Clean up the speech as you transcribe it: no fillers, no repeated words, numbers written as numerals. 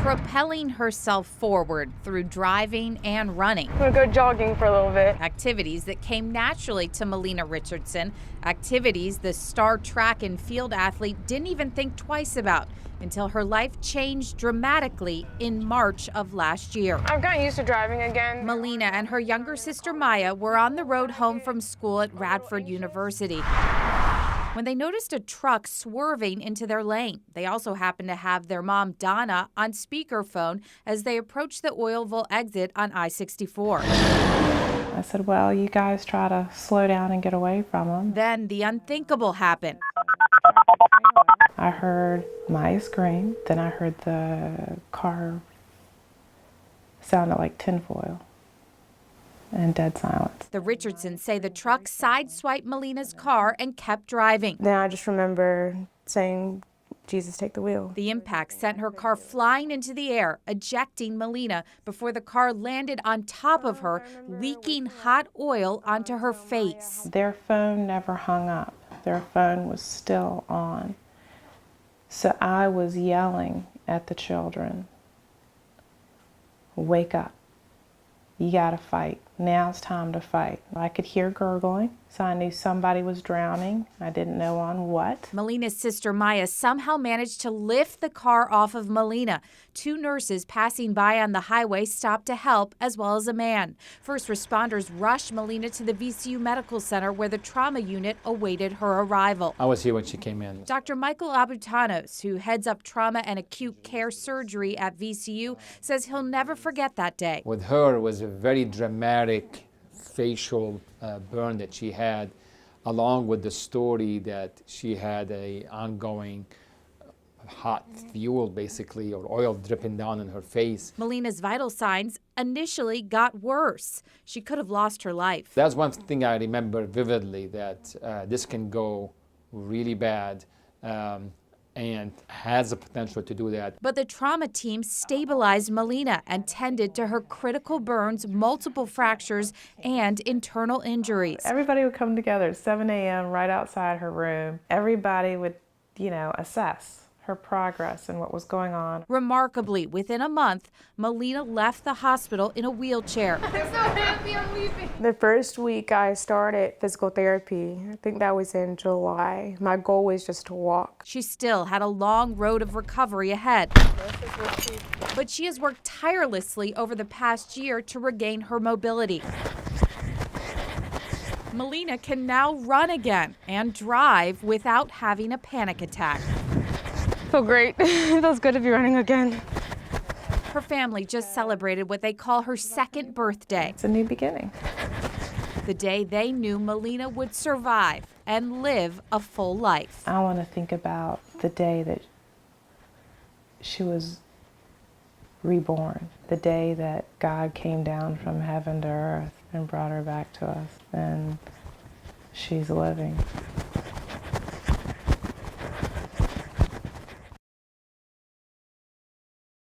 propelling herself forward through driving and running. I'm gonna go jogging for a little bit. Activities that came naturally to Malina Richardson, activities the star track and field athlete didn't even think twice about until her life changed dramatically in March of last year. I've gotten used to driving again. Malina and her younger sister Maya were on the road home from school at Radford University when they noticed a truck swerving into their lane. They also happened to have their mom, Donna, on speakerphone as they approached the Oilville exit on I-64. I said, well, you guys try to slow down and get away from them. Then the unthinkable happened. I heard Maya scream, then I heard the car sounded like tinfoil. And dead silence. The Richardsons say the truck sideswiped Malina's car and kept driving. Then I just remember saying, Jesus, take the wheel. The impact sent her car flying into the air, ejecting Malina before the car landed on top of her, leaking hot oil onto her face. Their phone never hung up. Their phone was still on. So I was yelling at the children, wake up. You gotta fight. Now's time to fight. I could hear gurgling, so I knew somebody was drowning. I didn't know on what. Malina's sister Maya somehow managed to lift the car off of Malina. Two nurses passing by on the highway stopped to help, as well as a man. First responders rushed Malina to the VCU Medical Center where the trauma unit awaited her arrival. I was here when she came in. Dr. Michael Abutanos, who heads up trauma and acute care surgery at VCU, says he'll never forget that day. With her, it was a very dramatic facial burn that she had, along with the story that she had a ongoing hot fuel, basically, or oil dripping down in her face. Malina's vital signs initially got worse. She could have lost her life. That's one thing I remember vividly, that this can go really bad and has the potential to do that. But the trauma team stabilized Malina and tended to her critical burns, multiple fractures, and internal injuries. Everybody would come together at 7 a.m. right outside her room. Everybody would, assess her progress and what was going on. Remarkably, within a month, Malina left the hospital in a wheelchair. I'm so happy I'm leaving. The first week I started physical therapy. I think that was in July. My goal was just to walk. She still had a long road of recovery ahead. But she has worked tirelessly over the past year to regain her mobility. Malina can now run again and drive without having a panic attack. I feel great. It feels good to be running again. Her family just celebrated what they call her second birthday. It's a new beginning. The day they knew Malina would survive and live a full life. I want to think about the day that she was reborn, the day that God came down from heaven to earth and brought her back to us, and she's living.